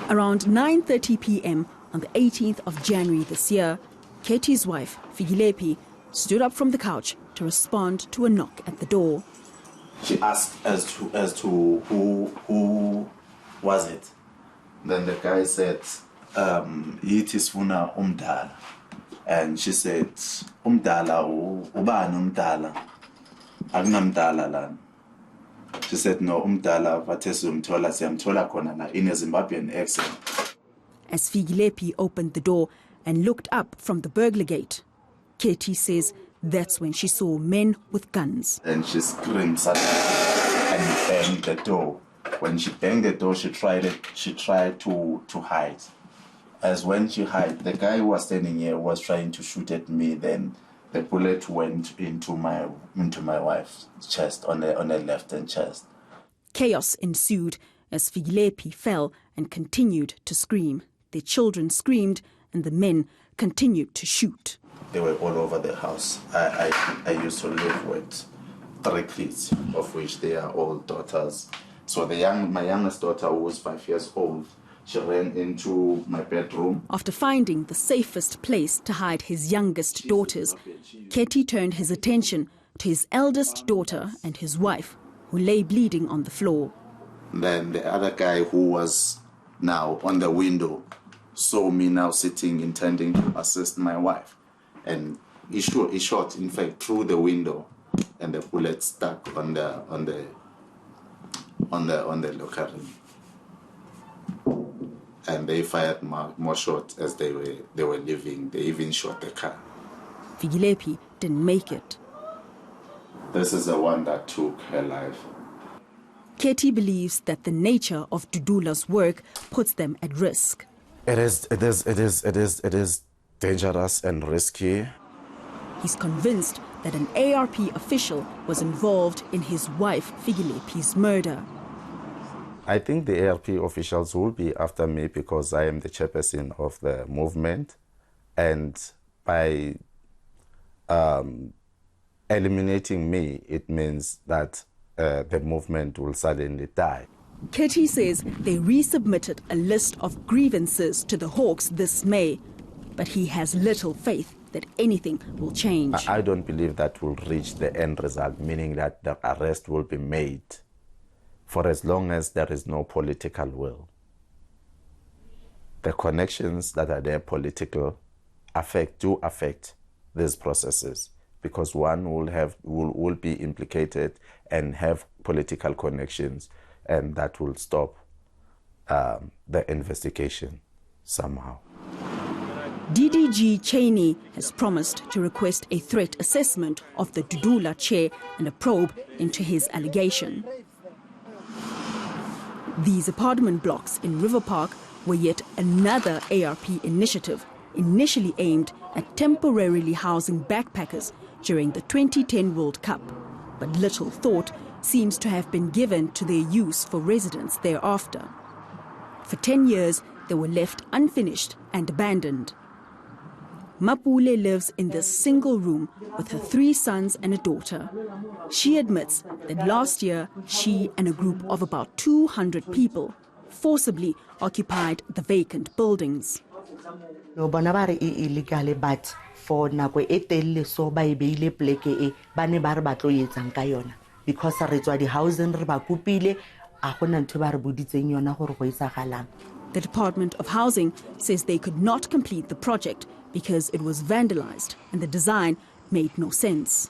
Around 9:30 p.m. on the 18th of January this year, Katie's wife, Figilepi, stood up from the couch to respond to a knock at the door. She asked as to who was it. Then the guy said, it is Funa Umdala. And she said, Umdala, Uban Umdala. Agnamdala lan. She said, no, Umdala, Vatesum Tola, Tola Konana, in a Zimbabwean accent. As Figilepi opened the door and looked up from the burglar gate, Katie says that's when she saw men with guns. And she screamed suddenly and banged the door. When she banged the door, she tried to hide. As when she hid, the guy who was standing here was trying to shoot at me. Then the bullet went into my wife's chest, on the left-hand chest. Chaos ensued as Figilepi fell and continued to scream. Their children screamed and the men continued to shoot. They were all over the house. I used to live with 3 kids, of which they are all daughters. So my youngest daughter, who was 5 years old, she ran into my bedroom. After finding the safest place to hide his youngest daughters, Katie turned his attention to his eldest daughter and his wife, who lay bleeding on the floor. Then the other guy, who was now on the window, saw me now sitting, intending to assist my wife. And he shot, in fact, through the window, and the bullet stuck on the locker room. And they fired more shots as they were leaving. They even shot the car. Figilepi didn't make it. This is the one that took her life. Katie believes that the nature of Dudula's work puts them at risk. It is dangerous and risky. He's convinced that an ARP official was involved in his wife Figilepi's murder. I think the ARP officials will be after me because I am the chairperson of the movement, and by eliminating me, it means that the movement will suddenly die. Katie says they resubmitted a list of grievances to the Hawks this May, but he has little faith that anything will change. I don't believe that will reach the end result, meaning that the arrest will be made for as long as there is no political will. The connections that are there political do affect these processes, because one will be implicated and have political connections, and that will stop the investigation somehow. DDG Cheney has promised to request a threat assessment of the Dudula chair and a probe into his allegation. These apartment blocks in River Park were yet another ARP initiative initially aimed at temporarily housing backpackers during the 2010 World Cup. But little thought seems to have been given to their use for residents thereafter. For 10 years, they were left unfinished and abandoned. Mapule lives in this single room with her 3 sons and a daughter. She admits that last year she and a group of about 200 people forcibly occupied the vacant buildings. Illegally, but for nako etelle so ba beile pleke e ba ne ba re ba tlo etsang ka yona, because re tswa di housing re ba kupile a gona ntwe ba re boditseng yona gore go etsagalang. The Department of Housing says they could not complete the project because it was vandalized and the design made no sense.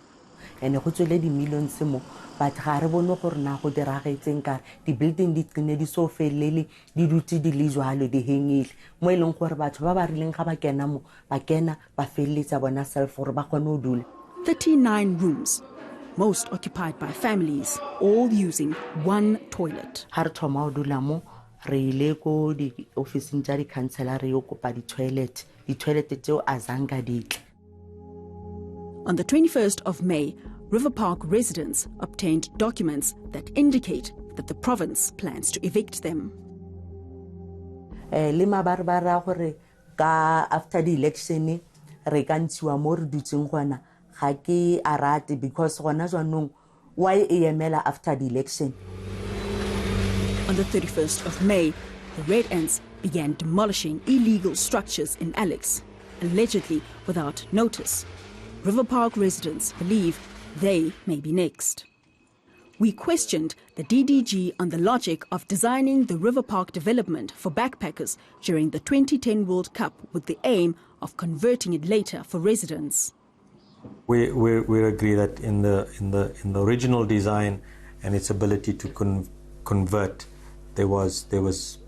And go tswele di millions mo, but ga re bone gore na go diragetseng ka di building di tsene di so felele di dutse di le jwalo di hengile mo eleng gore batho ba ba rileng ga ba kena mo ba kena ba felletsa bona self gore ba kgone o dula. 39 rooms, most occupied by families, all using one toilet. Ha re thoma o dula mo re ile ko di officing tsa di councilor re yo kopa di toilet tseo azanga ditle. On the 21st of May, River Park residents obtained documents that indicate that the province plans to evict them. Lima barbara gore ka after the election re ka ntshiwa mo re dutseng gona ga ke arate, because gona jwanong why emela after the election. On the 31st of May, the Red Ants began demolishing illegal structures in Alex, allegedly without notice. River Park residents believe they may be next. We questioned the DDG on the logic of designing the River Park development for backpackers during the 2010 World Cup with the aim of converting it later for residents. We agree that in the original design and its ability to convert, there was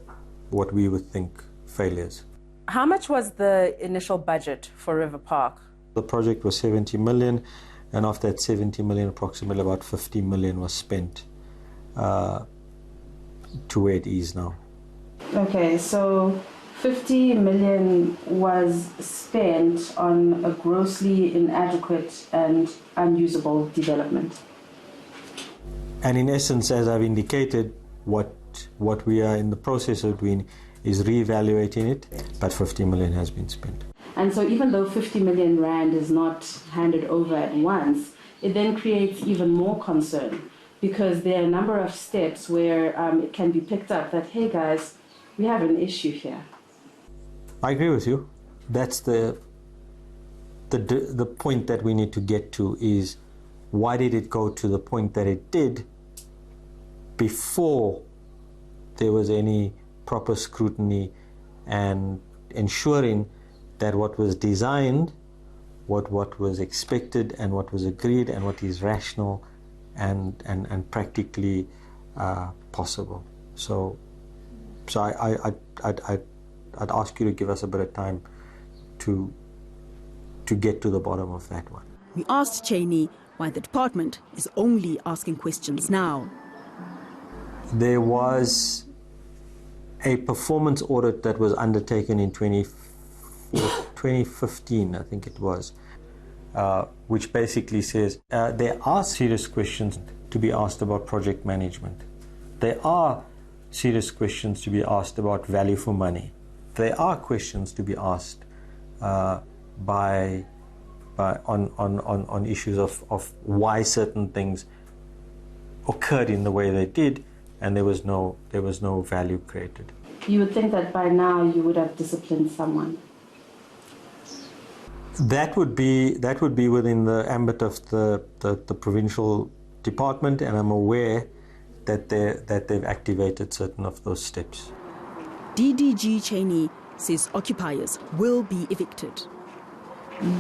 what we would think failures. How much was the initial budget for River Park? The project was 70 million, and of that 70 million, approximately about 50 million was spent to where it is now. Okay, so 50 million was spent on a grossly inadequate and unusable development. And in essence, as I've indicated, what we are in the process of doing is reevaluating it, but 50 million has been spent. And so even though 50 million rand is not handed over at once, it then creates even more concern, because there are a number of steps where it can be picked up that, hey guys, we have an issue here. I agree with you. That's the point that we need to get to, is why did it go to the point that it did before there was any proper scrutiny and ensuring that what was designed, what was expected and what was agreed and what is rational and practically possible. So I'd ask you to give us a bit of time to get to the bottom of that one. We asked Cheney why the department is only asking questions now. There was a performance audit that was undertaken in 2015, I think it was, which basically says there are serious questions to be asked about project management. There are serious questions to be asked about value for money. There are questions to be asked on issues of why certain things occurred in the way they did, and there was no value created. You would think that by now you would have disciplined someone. That would be within the ambit of the provincial department, and I'm aware that they've activated certain of those steps. DDG Cheney says occupiers will be evicted.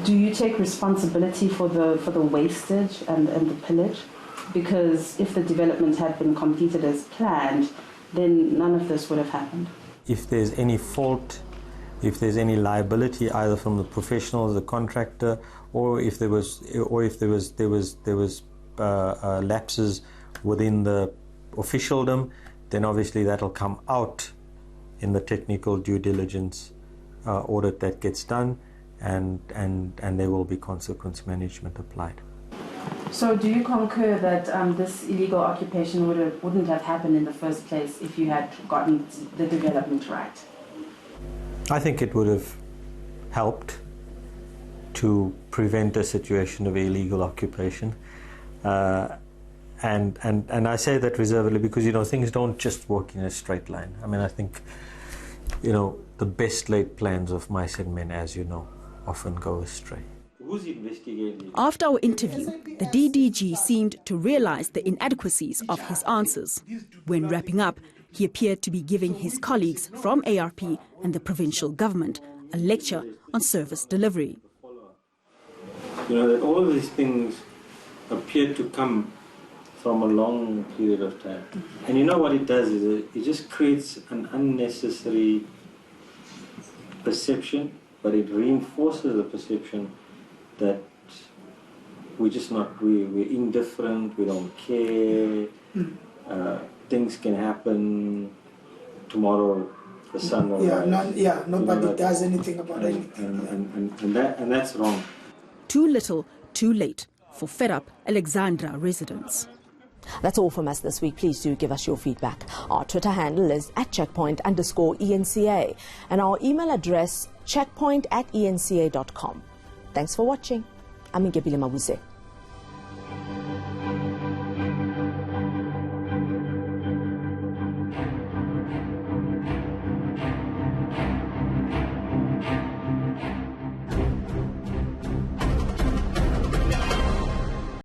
Do you take responsibility for the wastage and the pillage? Because if the development had been completed as planned, then none of this would have happened. If there's any fault, if there's any liability either from the professional, the contractor, or if there was lapses within the officialdom, then obviously that'll come out in the technical due diligence audit that gets done, and there will be consequence management applied. So do you concur that this illegal occupation wouldn't have happened in the first place if you had gotten the development right? I think it would have helped to prevent a situation of illegal occupation. And I say that reservedly because, things don't just work in a straight line. I mean, I think, the best laid plans of mice and men, as you know, often go astray. Who's investigating? After our interview, the DDG seemed to realize the inadequacies of his answers. When wrapping up, he appeared to be giving his colleagues from ARP and the provincial government a lecture on service delivery. That all of these things appear to come from a long period of time. And what it does is it just creates an unnecessary perception, but it reinforces the perception that we're indifferent, we don't care, things can happen tomorrow, the sun will rise. Nobody does anything about anything. And that's wrong. Too little, too late for fed-up Alexandra residents. That's all from us this week. Please do give us your feedback. Our Twitter handle is @checkpoint_ENCA and our email address checkpoint@enca.com. Thanks for watching. I'm Ngebile Mabuse.